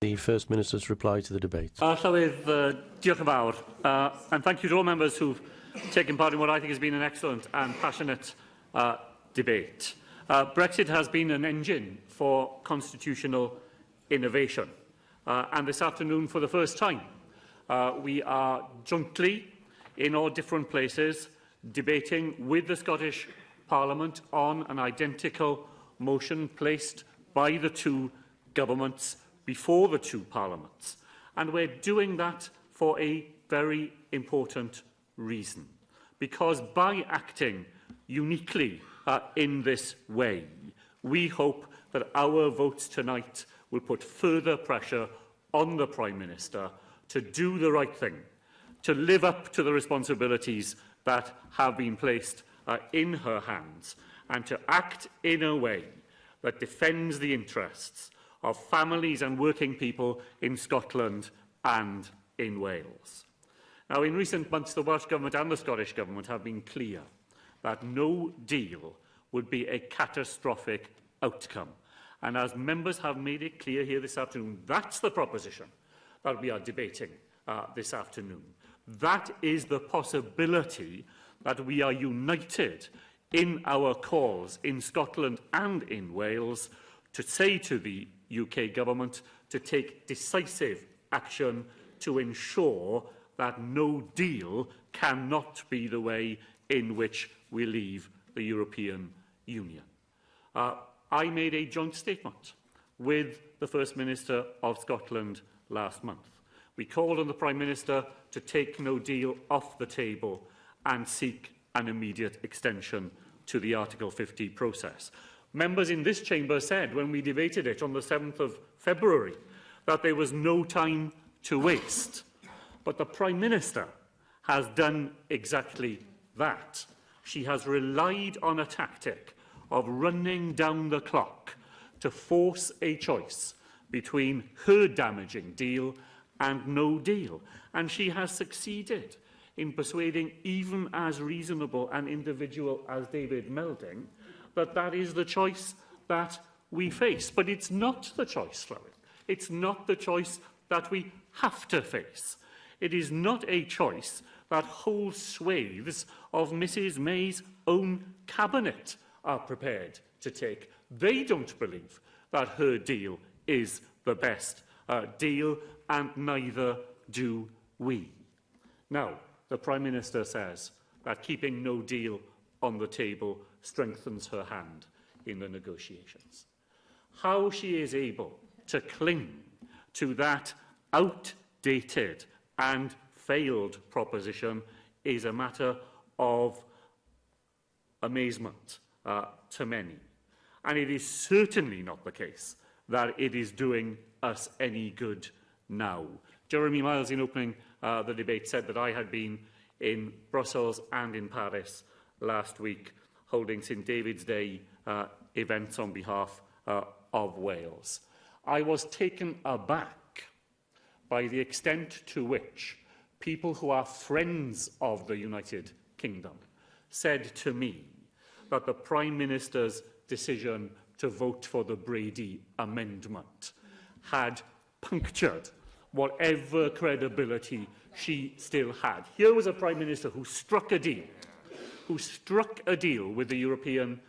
The First Minister's reply to the debate. Llywydd, diolch yn fawr, and thank you to all members who've taken part in what I think has been an excellent and passionate debate. Brexit has been an engine for constitutional innovation, and this afternoon, for the first time, we are jointly, in all different places, debating with the Scottish Parliament on an identical motion placed by the two governments before the two parliaments. And we're doing that for a very important reason. Because by acting uniquely in this way, we hope that our votes tonight will put further pressure on the Prime Minister to do the right thing, to live up to the responsibilities that have been placed in her hands, and to act in a way that defends the interests of families and working people in Scotland and in Wales. Now, in recent months, the Welsh Government and the Scottish Government have been clear that no deal would be a catastrophic outcome. And as members have made it clear here this afternoon, that's the proposition that we are debating this afternoon. That is the possibility that we are united in our cause in Scotland and in Wales to say to the UK Government to take decisive action to ensure that no deal cannot be the way in which we leave the European Union. I made a joint statement with the First Minister of Scotland last month. We called on the Prime Minister to take no deal off the table and seek an immediate extension to the Article 50 process. Members in this chamber said, when we debated it on the 7th of February, that there was no time to waste. But the Prime Minister has done exactly that. She has relied on a tactic of running down the clock to force a choice between her damaging deal and no deal. And she has succeeded in persuading even as reasonable an individual as David Melding that that is the choice that we face. But it's not the choice, Llywydd. It's not the choice that we have to face. It is not a choice that whole swathes of Mrs May's own cabinet are prepared to take. They don't believe that her deal is the best deal, and neither do we. Now, the Prime Minister says that keeping no deal on the table strengthens her hand in the negotiations. How she is able to cling to that outdated and failed proposition is a matter of amazement to many. And it is certainly not the case that it is doing us any good now. Jeremy Miles, in opening the debate, said that I had been in Brussels and in Paris last week holding St David's Day events on behalf of Wales. I was taken aback by the extent to which people who are friends of the United Kingdom said to me that the Prime Minister's decision to vote for the Brady Amendment had punctured whatever credibility she still had. Here was a Prime Minister who struck a deal with the European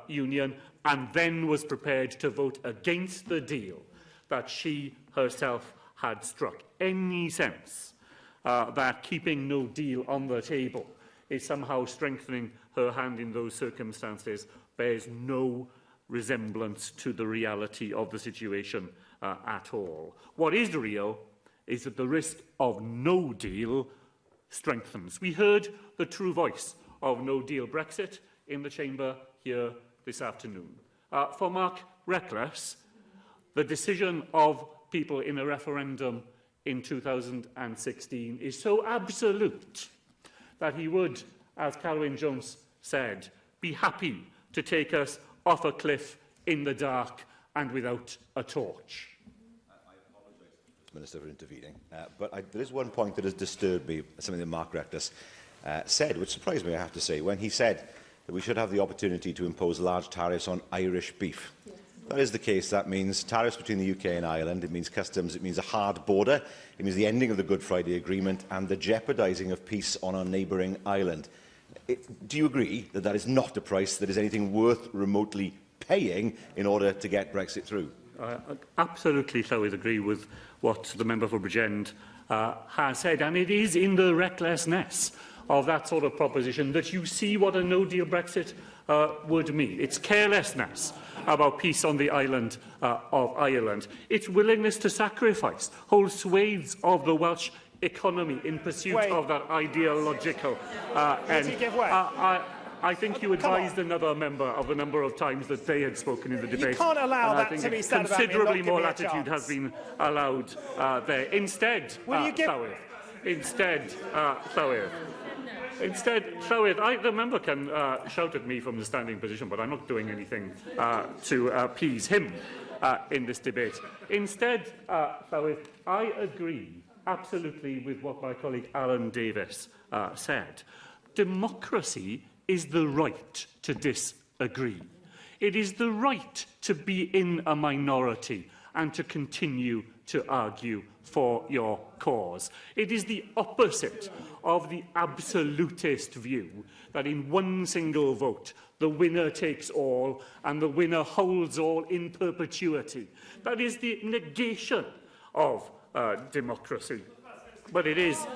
Union and then was prepared to vote against the deal that she herself had struck. Any sense that keeping no deal on the table is somehow strengthening her hand in those circumstances bears no resemblance to the reality of the situation at all. What is real is that the risk of no deal strengthens. We heard the true voice of no-deal Brexit in the chamber here this afternoon. For Mark Reckless, the decision of people in a referendum in 2016 is so absolute that he would, as Carwyn Jones said, be happy to take us off a cliff in the dark and without a torch. I apologise, Minister, for intervening, but there is one point that has disturbed me, something that Mark Reckless said, which surprised me, I have to say, when he said that we should have the opportunity to impose large tariffs on Irish beef. Yes. that is the case, that means tariffs between the UK and Ireland, it means customs, it means a hard border, it means the ending of the Good Friday Agreement and the jeopardising of peace on our neighbouring island. Do you agree that that is not a price that is anything worth remotely paying in order to get Brexit through? I absolutely agree with what the member for Bridgend has said, and it is in the recklessness of that sort of proposition that you see what a no-deal Brexit would mean. It's carelessness about peace on the island of Ireland. It's willingness to sacrifice whole swathes of the Welsh economy in pursuit of that ideological end. I think you advised another member of the number of times that they had spoken in the debate. You can't allow that to be said about me. Considerably more latitude has been allowed there. Instead, Llywyd, the member can shout at me from the standing position, but I'm not doing anything to appease him in this debate. Instead, Llywyd, I agree absolutely with what my colleague Alan Davies said. Democracy is the right to disagree. It is the right to be in a minority and to continue to argue for your cause. It is the opposite of the absolutist view that in one single vote the winner takes all and the winner holds all in perpetuity. That is the negation of democracy. But it is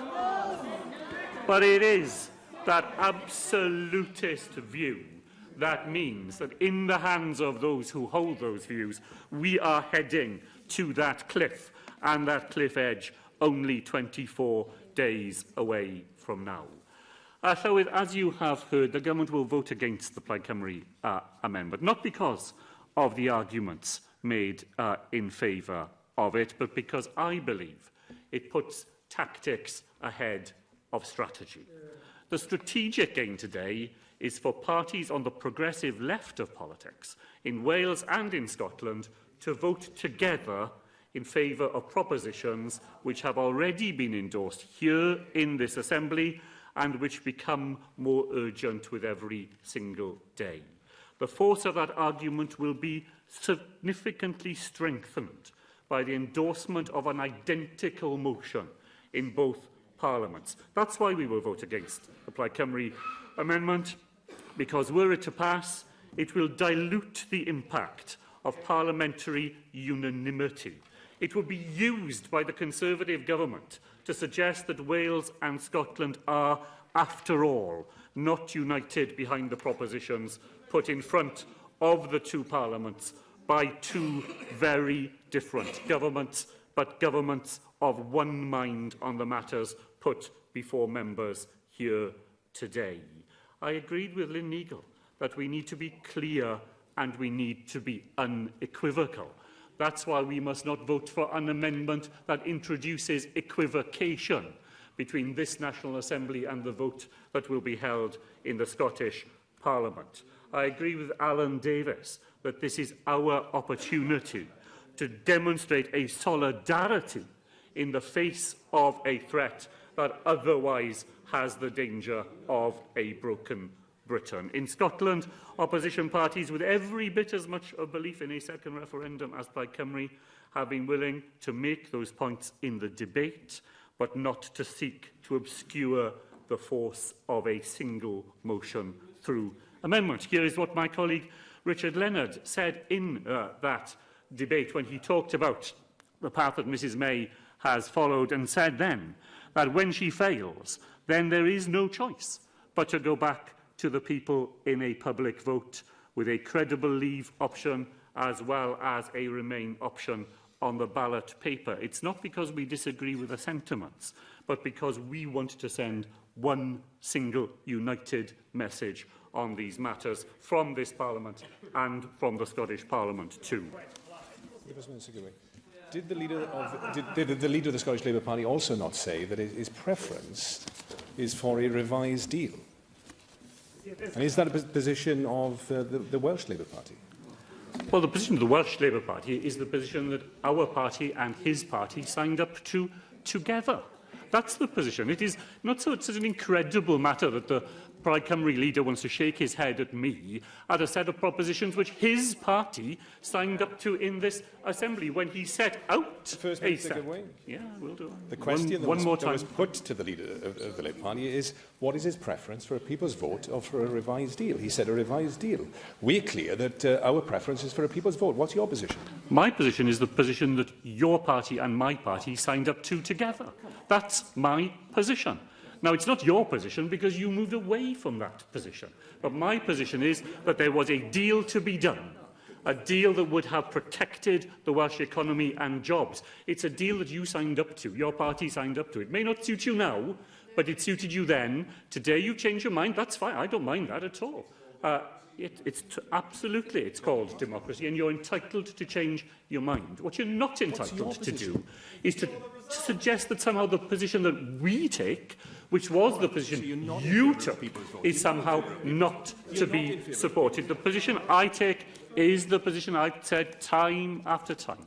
that absolutist view that means that in the hands of those who hold those views, we are heading to that cliff, and that cliff edge only 24 days away from now. So, as you have heard, the Government will vote against the Plaid Cymru amendment, not because of the arguments made in favour of it, but because I believe it puts tactics ahead of strategy. The strategic aim today is for parties on the progressive left of politics, in Wales and in Scotland, to vote together in favour of propositions which have already been endorsed here in this Assembly and which become more urgent with every single day. The force of that argument will be significantly strengthened by the endorsement of an identical motion in both Parliaments. That's why we will vote against the Plaid Cymru amendment, because were it to pass, it will dilute the impact of parliamentary unanimity. It would be used by the Conservative government to suggest that Wales and Scotland are, after all, not united behind the propositions put in front of the two parliaments by two very different governments, but governments of one mind on the matters put before members here today. I agreed with Lynn Eagle that we need to be clear and we need to be unequivocal. That's why we must not vote for an amendment that introduces equivocation between this National Assembly and the vote that will be held in the Scottish Parliament. I agree with Alan Davies that this is our opportunity to demonstrate a solidarity in the face of a threat that otherwise has the danger of a broken Britain. In Scotland, opposition parties with every bit as much of belief in a second referendum as Plaid Cymru have been willing to make those points in the debate, but not to seek to obscure the force of a single motion through amendment. Here is what my colleague Richard Leonard said in that debate when he talked about the path that Mrs May has followed, and said then that when she fails, then there is no choice but to go back to the people in a public vote with a credible leave option as well as a remain option on the ballot paper. It's not because we disagree with the sentiments, but because we want to send one single united message on these matters from this Parliament and from the Scottish Parliament too. Did the leader of the Scottish Labour Party also not say that his preference is for a revised deal? And is that a position of the Welsh Labour Party? Well, the position of the Welsh Labour Party is the position that our party and his party signed up to together. That's the position. It is not such an incredible matter that the Plaid Cymru leader wants to shake his head at me at a set of propositions which his party signed up to in this Assembly when he set out a set. Yeah, we'll do it. The question one more time. that was put to the leader of the Labour Party is, what is his preference for a people's vote or for a revised deal? He said a revised deal. We're clear that our preference is for a people's vote. What's your position? My position is the position that your party and my party signed up to together. That's my position. Now, it's not your position because you moved away from that position. But my position is that there was a deal to be done, a deal that would have protected the Welsh economy and jobs. It's a deal that you signed up to, your party signed up to. It may not suit you now, but it suited you then. Today you change your mind, that's fine. I don't mind that at all. Absolutely, it's called democracy, and you're entitled to change your mind. What you're not entitled to do is to suggest that somehow the position that we take, which was the position you took, is somehow not to be supported. The position I take is the position I've said time after time,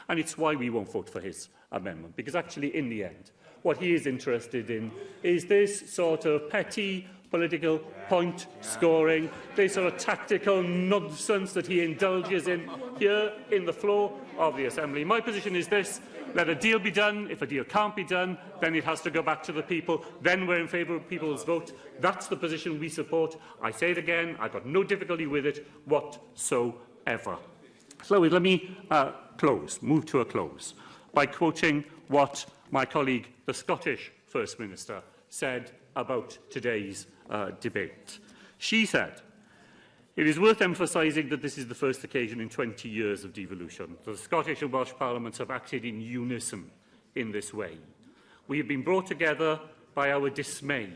and it's why we won't vote for his amendment, because actually, in the end, what he is interested in is this sort of petty political point scoring, this sort of tactical nonsense that he indulges in here in the floor of the Assembly. My position is this: let a deal be done. If a deal can't be done, then it has to go back to the people. Then we're in favour of people's vote. That's the position we support. I say it again, I've got no difficulty with it whatsoever. So let me move to a close, by quoting what my colleague, the Scottish First Minister, said about today's debate. She said, "It is worth emphasising that this is the first occasion in 20 years of devolution. The Scottish and Welsh Parliaments have acted in unison in this way. We have been brought together by our dismay,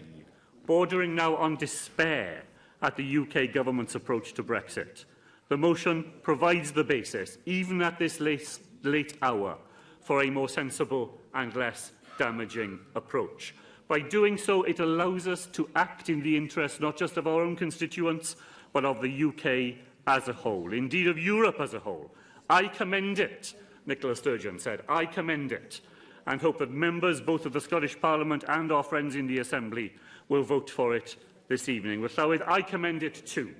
bordering now on despair at the UK Government's approach to Brexit. The motion provides the basis, even at this late hour, for a more sensible and less damaging approach. By doing so, it allows us to act in the interest not just of our own constituents, but of the UK as a whole, indeed of Europe as a whole. I commend it," Nicola Sturgeon said, "I commend it, and hope that members both of the Scottish Parliament and our friends in the Assembly will vote for it this evening. With Llywyd, I commend it too.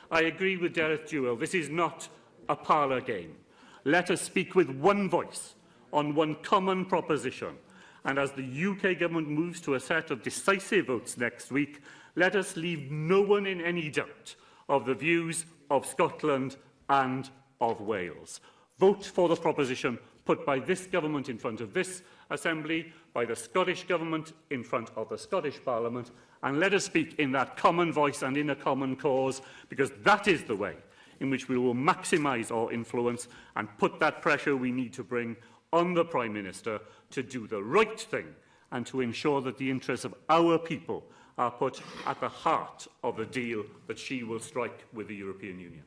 I agree with Derek Jewell. This is not a parlour game. Let us speak with one voice on one common proposition. And as the UK Government moves to a set of decisive votes next week, let us leave no one in any doubt of the views of Scotland and of Wales. Vote for the proposition put by this Government in front of this Assembly, by the Scottish Government in front of the Scottish Parliament, and let us speak in that common voice and in a common cause, because that is the way in which we will maximise our influence and put that pressure we need to bring on the Prime Minister to do the right thing and to ensure that the interests of our people are put at the heart of the deal that she will strike with the European Union.